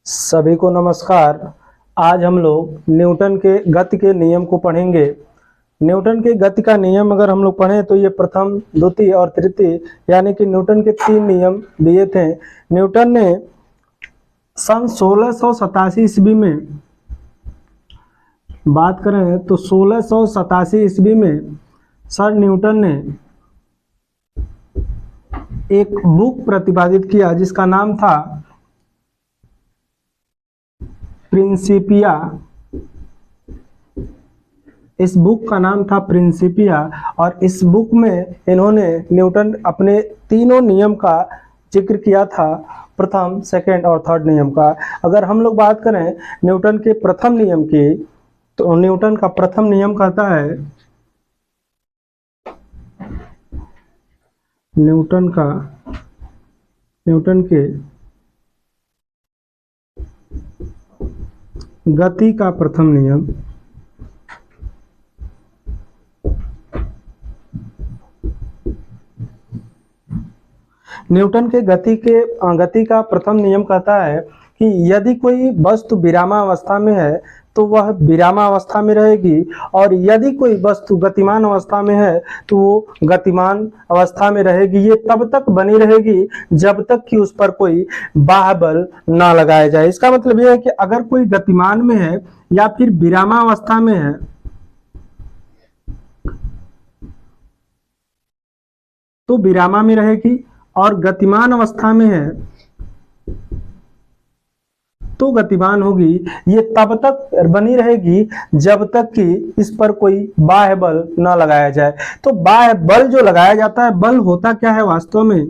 सभी को नमस्कार। आज हम लोग न्यूटन के गति के नियम को पढ़ेंगे। न्यूटन के गति का नियम अगर हम लोग पढ़ें तो ये प्रथम, द्वितीय और तृतीय यानी कि न्यूटन के 3 नियम दिए थे। न्यूटन ने सन 1687 ईस्वी में बात करें तो 1687 ईस्वी में सर न्यूटन ने एक बुक प्रतिपादित किया जिसका नाम था प्रिंसिपिया। इस बुक का नाम था प्रिंसिपिया और इस बुक में इन्होंने न्यूटन अपने तीनों नियम का जिक्र किया था, प्रथम, सेकंड और थर्ड नियम का। अगर हम लोग बात करें न्यूटन के प्रथम नियम की तो न्यूटन का प्रथम नियम कहता है, न्यूटन के गति का प्रथम नियम न्यूटन के गति का प्रथम नियम कहता है कि यदि कोई वस्तु विरामावस्था में है तो वह विरामावस्था में रहेगी और यदि कोई वस्तु गतिमान अवस्था में है तो वो गतिमान अवस्था में रहेगी। ये तब तक बनी रहेगी जब तक कि उस पर कोई बाह्य बल ना लगाया जाए। इसका मतलब यह है कि अगर कोई गतिमान में है या फिर विरामावस्था में है तो विरामा में रहेगी और गतिमान अवस्था में है तो गतिमान होगी। ये तब तक बनी रहेगी जब तक कि इस पर कोई बाह्य बल न लगाया जाए। तो बाह्य बल जो लगाया जाता है, बल होता क्या है वास्तव में?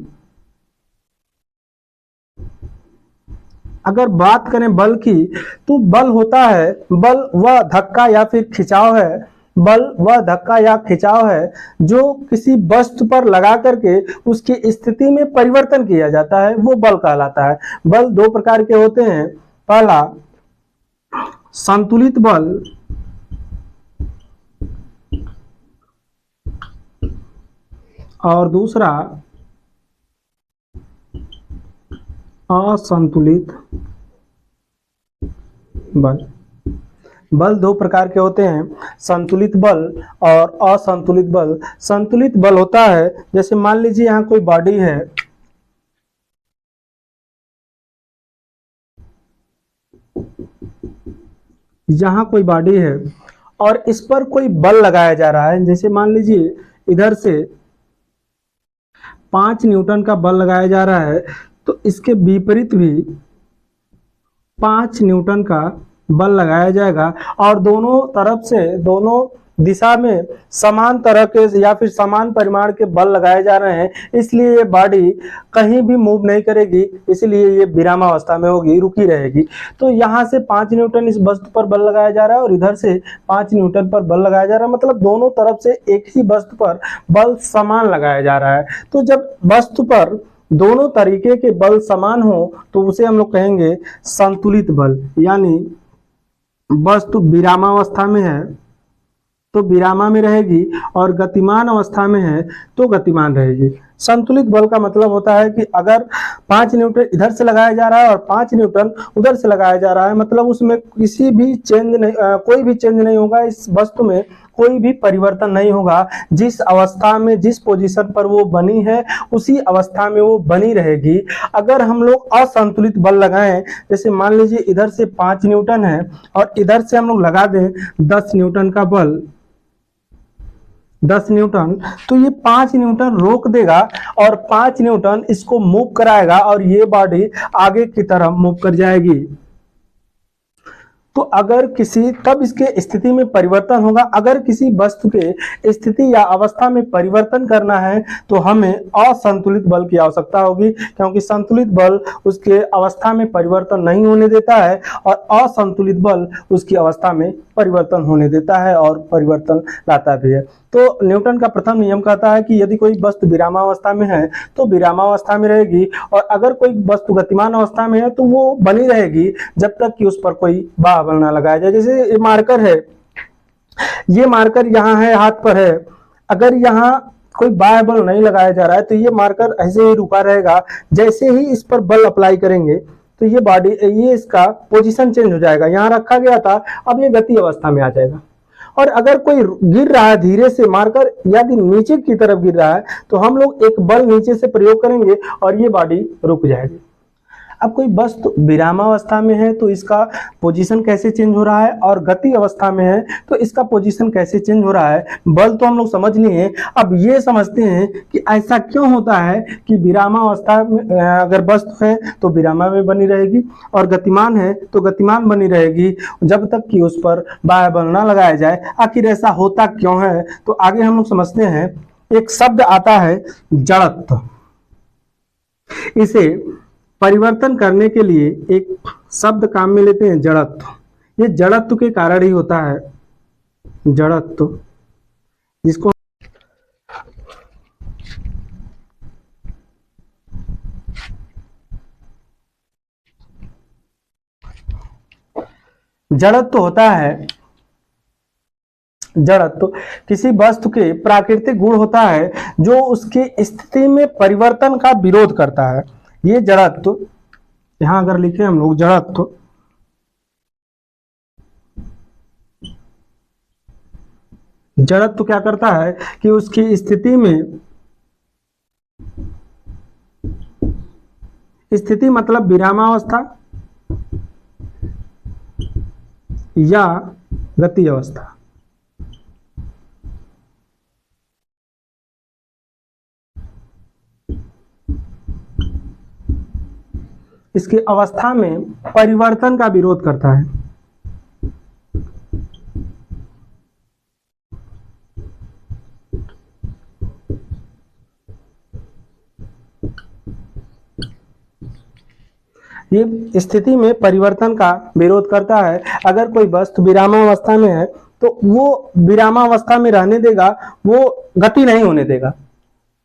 अगर बात करें बल की तो बल होता है, बल वह धक्का या फिर खिंचाव है, बल वह धक्का या खिंचाव है जो किसी वस्तु पर लगा करके उसकी स्थिति में परिवर्तन किया जाता है, वो बल कहलाता है। बल दो प्रकार के होते हैं, पहला संतुलित बल और दूसरा असंतुलित बल। बल दो प्रकार के होते हैं, संतुलित बल और असंतुलित बल। संतुलित बल होता है, जैसे मान लीजिए यहाँ कोई बॉडी है, यहाँ कोई बॉडी है और इस पर कोई बल लगाया जा रहा है। जैसे मान लीजिए इधर से 5 न्यूटन का बल लगाया जा रहा है तो इसके विपरीत भी 5 न्यूटन का बल लगाया जाएगा और दोनों तरफ से, दोनों दिशा में समान तरह के या फिर समान परिमाण के बल लगाए जा रहे हैं, इसलिए ये बॉडी कहीं भी मूव नहीं करेगी, इसलिए ये विरामावस्था में होगी, रुकी रहेगी। तो यहाँ से 5 न्यूटन इस वस्तु पर बल लगाया जा रहा है और इधर से 5 न्यूटन पर बल लगाया जा रहा है, मतलब दोनों तरफ से एक ही वस्तु पर बल समान लगाया जा रहा है। तो जब वस्तु पर दोनों तरीके के बल समान हो तो उसे हम लोग कहेंगे संतुलित बल। यानी वस्तु विरामावस्था में है तो विरामा में रहेगी और गतिमान अवस्था में है तो गतिमान रहेगी। संतुलित बल का मतलब होता है कि अगर 5 न्यूटन इधर से लगाया जा रहा है और 5 न्यूटन उधर से लगाया जा रहा है, मतलब उसमें किसी भी चेंज नहीं, कोई भी चेंज नहीं होगा, इस वस्तु में कोई भी परिवर्तन नहीं होगा। जिस अवस्था में, जिस पोजीशन पर वो बनी है उसी अवस्था में वो बनी रहेगी। अगर हम लोग असंतुलित बल लगाएं, जैसे मान लीजिए इधर से 5 न्यूटन है और इधर से हम लोग लगा दें 10 न्यूटन का बल, 10 न्यूटन, तो ये 5 न्यूटन रोक देगा और 5 न्यूटन इसको मूव कराएगा और ये बॉडी आगे की तरफ मूव कर जाएगी। तो अगर तब इसके स्थिति में परिवर्तन होगा। अगर किसी वस्तु के स्थिति या अवस्था में परिवर्तन करना है तो हमें असंतुलित बल की आवश्यकता होगी, क्योंकि संतुलित बल उसके अवस्था में परिवर्तन नहीं होने देता है और असंतुलित बल उसकी अवस्था में परिवर्तन होने देता है और परिवर्तन लाता भी है। तो न्यूटन का प्रथम नियम कहता है कि यदि कोई वस्तु विरामावस्था में है तो विरामावस्था में रहेगी और अगर कोई वस्तु गतिमान अवस्था में है तो वो बनी रहेगी जब तक कि उस पर कोई बाह्य बल ना लगाया जाए। जैसे ये मार्कर है, ये मार्कर यहाँ है, हाथ पर है, अगर यहाँ कोई बाह्य बल नहीं लगाया जा रहा है तो ये मार्कर ऐसे ही रुका रहेगा। जैसे ही इस पर बल अप्लाई करेंगे तो ये बॉडी, ये इसका पोजीशन चेंज हो जाएगा, यहाँ रखा गया था अब ये गति अवस्था में आ जाएगा। और अगर कोई गिर रहा है धीरे से मारकर, यदि नीचे की तरफ गिर रहा है तो हम लोग एक बल नीचे से प्रयोग करेंगे और ये बॉडी रुक जाएगी। अब कोई वस्तु विरामावस्था में है तो इसका पोजीशन कैसे चेंज हो रहा है, और गति अवस्था में है तो इसका पोजीशन कैसे चेंज हो रहा है। बल तो हम लोग समझ लिए, अब ये समझते हैं कि ऐसा क्यों होता है कि विरामावस्था में अगर वस्तु है तो विरामा में बनी रहेगी और गतिमान है तो गतिमान बनी रहेगी जब तक कि उस पर बाह्य बल न लगाया जाए। आखिर ऐसा होता क्यों है, तो आगे हम लोग समझते हैं। एक शब्द आता है जड़त्व, इसे परिवर्तन करने के लिए एक शब्द काम में लेते हैं, जड़त्व। ये जड़त्व के कारण ही होता है, जड़त्व, जिसको जड़त्व होता है। जड़त्व किसी वस्तु के प्राकृतिक गुण होता है जो उसकी स्थिति में परिवर्तन का विरोध करता है। ये जड़त्व, यहां अगर लिखे हम लोग जड़त्व, जड़त्व क्या करता है कि उसकी स्थिति में, स्थिति मतलब विरामावस्था या गति अवस्था, इसकी अवस्था में परिवर्तन का विरोध करता है। ये स्थिति में परिवर्तन का विरोध करता है। अगर कोई वस्तु विरामावस्था में है तो वो विरामावस्था में रहने देगा, वो गति नहीं होने देगा।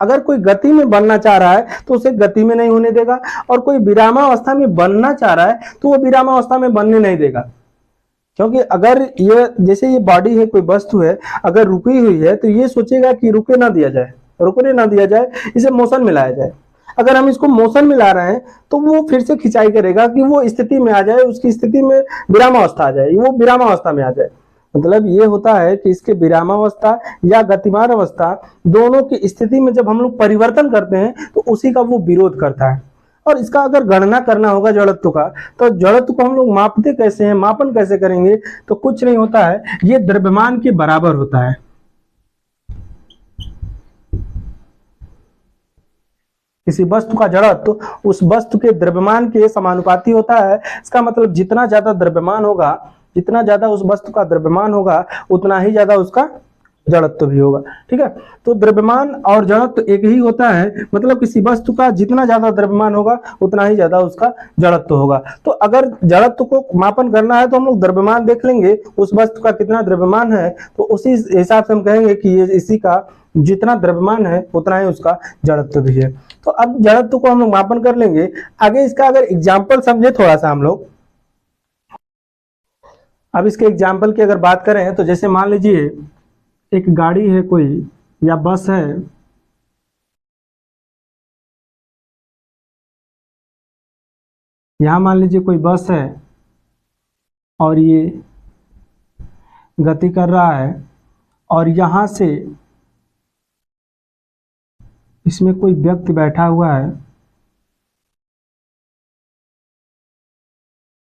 अगर कोई गति में बनना चाह रहा है तो उसे गति में नहीं होने देगा, और कोई विरामावस्था में बनना चाह रहा है तो वो विरामावस्था में बनने नहीं देगा। क्योंकि अगर ये, जैसे ये बॉडी है, कोई वस्तु है, अगर रुकी हुई है तो ये सोचेगा कि रुके ना दिया जाए, रुकने ना दिया जाए, इसे मोशन में लाया जाए। अगर हम इसको मोशन में ला रहे हैं तो वो फिर से खिंचाई करेगा कि वो स्थिति में आ जाए, उसकी स्थिति में विरामावस्था आ जाए, वो विरामावस्था में आ जाए। मतलब ये होता है कि इसके विरामावस्था या गतिमान अवस्था दोनों की स्थिति में जब हम लोग परिवर्तन करते हैं तो उसी का वो विरोध करता है। और इसका अगर गणना करना होगा जड़त्व का, तो जड़त्व को हम लोग मापते कैसे हैं, मापन कैसे करेंगे, तो कुछ नहीं होता है, ये द्रव्यमान के बराबर होता है। किसी वस्तु का जड़त्व उस वस्तु के द्रव्यमान के समानुपाती होता है। इसका मतलब जितना ज्यादा द्रव्यमान होगा, जितना ज्यादा उस वस्तु का द्रव्यमान होगा, उतना ही ज्यादा उसका जड़त्व भी होगा। ठीक है, तो द्रव्यमान और जड़त्व एक ही होता है। मतलब किसी वस्तु का जितना ज्यादा द्रव्यमान होगा उतना ही ज्यादा उसका जड़त्व होगा। तो अगर जड़त्व को मापन करना है तो हम लोग द्रव्यमान देख लेंगे, उस वस्तु का कितना द्रव्यमान है, तो उसी हिसाब से हम कहेंगे कि ये इसी का जितना द्रव्यमान है उतना ही उसका जड़त्व भी है। तो अब जड़त्व को हम लोग मापन कर लेंगे। आगे इसका अगर एग्जाम्पल समझे थोड़ा सा हम लोग, अब इसके एग्जाम्पल की अगर बात करें तो जैसे मान लीजिए एक गाड़ी है कोई, या बस है, यहां मान लीजिए कोई बस है और ये गति कर रहा है, और यहां से इसमें कोई व्यक्ति बैठा हुआ है,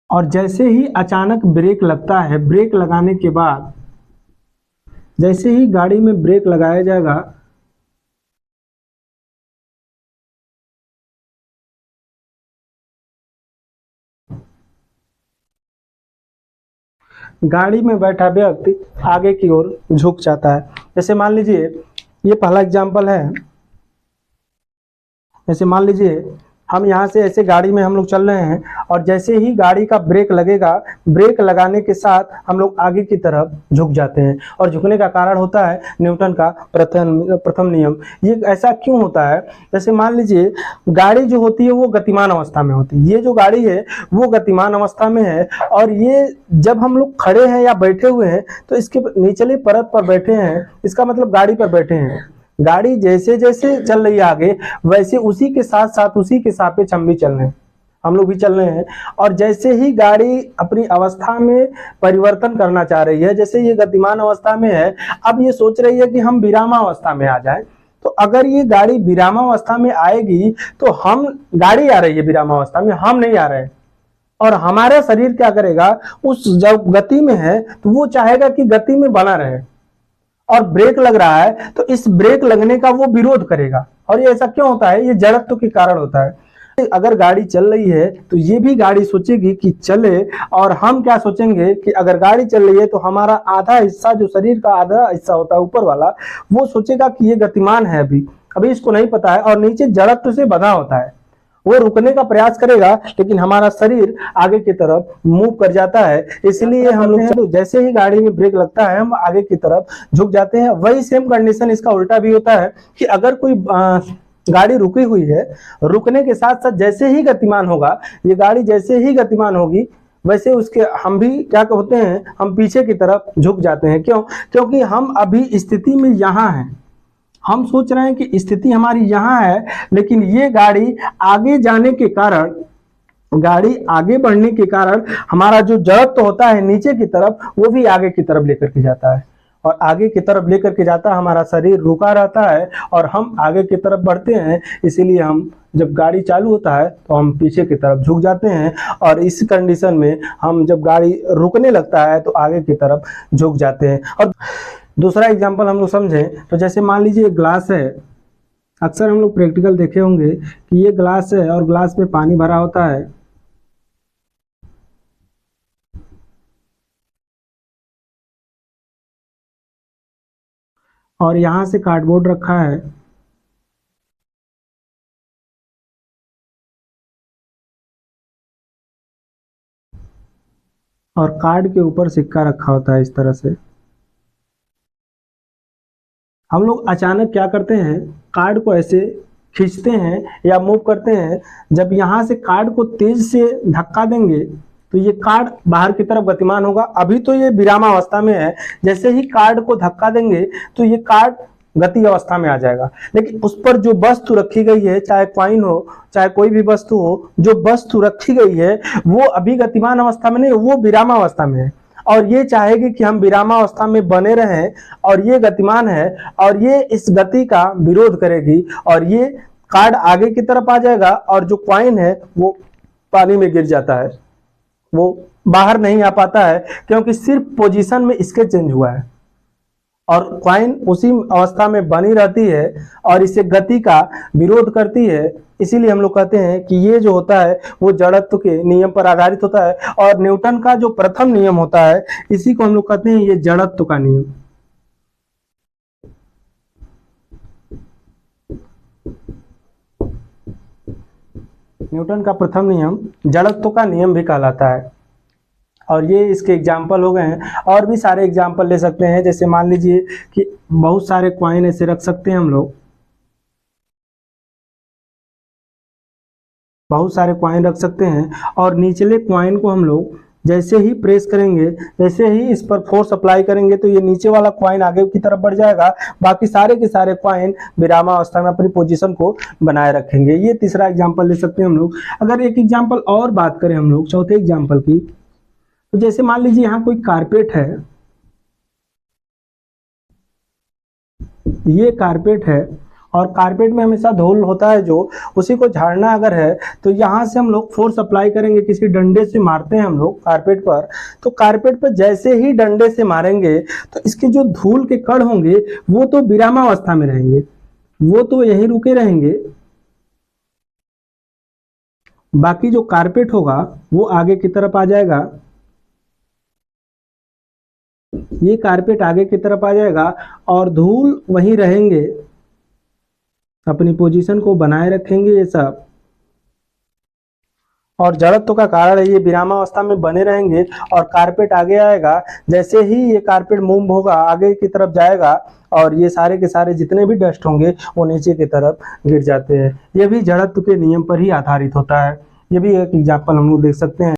और जैसे ही अचानक ब्रेक लगता है, ब्रेक लगाने के बाद जैसे ही गाड़ी में ब्रेक लगाया जाएगा, गाड़ी में बैठा व्यक्ति आगे की ओर झुक जाता है। जैसे मान लीजिए ये पहला एग्जाम्पल है। जैसे मान लीजिए हम यहाँ से ऐसे गाड़ी में हम लोग चल रहे हैं, और जैसे ही गाड़ी का ब्रेक लगेगा, ब्रेक लगाने के साथ हम लोग आगे की तरफ झुक जाते हैं। और झुकने का कारण होता है न्यूटन का प्रथम नियम। ये ऐसा क्यों होता है? जैसे मान लीजिए गाड़ी जो होती है वो गतिमान अवस्था में होती है, ये जो गाड़ी है वो गतिमान अवस्था में है, और ये जब हम लोग खड़े हैं या बैठे हुए हैं तो इसके निचले परत पर बैठे हैं, इसका मतलब गाड़ी पर बैठे हैं। गाड़ी जैसे जैसे चल रही है आगे, वैसे उसी के साथ साथ उसी के सापेक्ष हम भी चल रहे हैं। हम लोग भी चल रहे हैं, और जैसे ही गाड़ी अपनी अवस्था में परिवर्तन करना चाह रही है, जैसे ये गतिमान अवस्था में है, अब ये सोच रही है कि हम विरामावस्था में आ जाएं। तो अगर ये गाड़ी विरामावस्था में आएगी तो हम, गाड़ी आ रही है विरामावस्था में, हम नहीं आ रहे, और हमारा शरीर क्या करेगा, उस जब गति में है तो वो चाहेगा कि गति में बना रहे, और ब्रेक लग रहा है तो इस ब्रेक लगने का वो विरोध करेगा। और ये ऐसा क्यों होता है, ये जड़त्व के कारण होता है। अगर गाड़ी चल रही है तो ये भी गाड़ी सोचेगी कि चले, और हम क्या सोचेंगे कि अगर गाड़ी चल रही है तो हमारा आधा हिस्सा, जो शरीर का आधा हिस्सा होता है ऊपर वाला, वो सोचेगा कि ये गतिमान है, अभी इसको नहीं पता है, और नीचे जड़त्व से बंधा होता है, वो रुकने का प्रयास करेगा, लेकिन हमारा शरीर आगे की तरफ मूव कर जाता है। इसलिए हम लोग तो जैसे ही गाड़ी में ब्रेक लगता है हम आगे की तरफ झुक जाते हैं। वही सेम कंडीशन इसका उल्टा भी होता है कि अगर कोई गाड़ी रुकी हुई है, रुकने के साथ साथ जैसे ही गतिमान होगा, ये गाड़ी जैसे ही गतिमान होगी, वैसे उसके हम भी क्या होते हैं, हम पीछे की तरफ झुक जाते हैं। क्यों? क्योंकि हम अभी स्थिति में यहाँ हैं, हम सोच रहे हैं कि स्थिति हमारी यहाँ है, लेकिन ये गाड़ी आगे जाने के कारण, गाड़ी आगे बढ़ने के कारण हमारा जो जड़त्व होता है नीचे की तरफ, वो भी आगे की तरफ लेकर के जाता है, और आगे की तरफ लेकर के जाता है, हमारा शरीर रुका रहता है और हम आगे की तरफ बढ़ते हैं। इसीलिए हम जब गाड़ी चालू होता है तो हम पीछे की तरफ झुक जाते हैं, और इस कंडीशन में हम जब गाड़ी रुकने लगता है तो आगे की तरफ झुक जाते हैं। और दूसरा एग्जांपल हम लोग समझें तो जैसे मान लीजिए एक ग्लास है, अक्सर हम लोग प्रैक्टिकल देखे होंगे कि ये ग्लास है और ग्लास में पानी भरा होता है, और यहाँ से कार्डबोर्ड रखा है, और कार्ड के ऊपर सिक्का रखा होता है इस तरह से। हम लोग अचानक क्या करते हैं, कार्ड को ऐसे खींचते हैं या मूव करते हैं। जब यहाँ से कार्ड को तेज से धक्का देंगे तो ये कार्ड बाहर की तरफ गतिमान होगा। अभी तो ये विरामावस्था में है, जैसे ही कार्ड को धक्का देंगे तो ये कार्ड गति अवस्था में आ जाएगा। लेकिन उस पर जो वस्तु रखी गई है, चाहे कॉइन हो चाहे कोई भी वस्तु हो, जो वस्तु रखी गई है वो अभी गतिमान अवस्था में नहीं, वो विरामावस्था में है, और ये चाहेगी कि हम विरामावस्था में बने रहें, और ये गतिमान है और ये इस गति का विरोध करेगी, और ये कार्ड आगे की तरफ आ जाएगा, और जो कॉइन है वो पानी में गिर जाता है, वो बाहर नहीं आ पाता है, क्योंकि सिर्फ पोजीशन में इसके चेंज हुआ है, और कॉइन उसी अवस्था में बनी रहती है और इसे गति का विरोध करती है। इसीलिए हम लोग कहते हैं कि ये जो होता है वो जड़त्व के नियम पर आधारित होता है, और न्यूटन का जो प्रथम नियम होता है इसी को हम लोग कहते हैं ये जड़त्व का नियम। न्यूटन का प्रथम नियम जड़त्व का नियम भी कहलाता है, और ये इसके एग्जाम्पल हो गए हैं। और भी सारे एग्जाम्पल ले सकते हैं, जैसे मान लीजिए कि बहुत सारे कॉइन ऐसे रख सकते हैं हम लोग, बहुत सारे कॉइन रख सकते हैं, और निचले कॉइन को हम लोग जैसे ही प्रेस करेंगे, जैसे ही इस पर फोर्स अप्लाई करेंगे तो ये नीचे वाला कॉइन आगे की तरफ बढ़ जाएगा, बाकी सारे के सारे कॉइन विरामावस्था में अपनी पोजीशन को बनाए रखेंगे। ये तीसरा एग्जाम्पल ले सकते हैं हम लोग। अगर एक एग्जाम्पल और बात करें हम लोग चौथे एग्जाम्पल की, तो जैसे मान लीजिए यहाँ कोई कारपेट है, ये कारपेट है, और कारपेट में हमेशा धूल होता है, जो उसी को झाड़ना अगर है तो यहाँ से हम लोग फोर्स अप्लाई करेंगे, किसी डंडे से मारते हैं हम लोग कारपेट पर, तो कारपेट पर जैसे ही डंडे से मारेंगे तो इसके जो धूल के कण होंगे वो तो विरामावस्था में रहेंगे, वो तो यहीं रुके रहेंगे, बाकी जो कारपेट होगा वो आगे की तरफ आ जाएगा, ये कारपेट आगे की तरफ आ जाएगा, और धूल वहीं रहेंगे, अपनी पोजीशन को बनाए रखेंगे ये सब, और जड़त्व का कारण है ये विरामावस्था में बने रहेंगे, और कारपेट आगे आएगा, जैसे ही ये कारपेट मूव होगा आगे की तरफ जाएगा, और ये सारे के सारे जितने भी डस्ट होंगे वो नीचे की तरफ गिर जाते हैं। ये भी जड़त्व के नियम पर ही आधारित होता है। ये भी एक एग्जाम्पल हम लोग देख सकते हैं।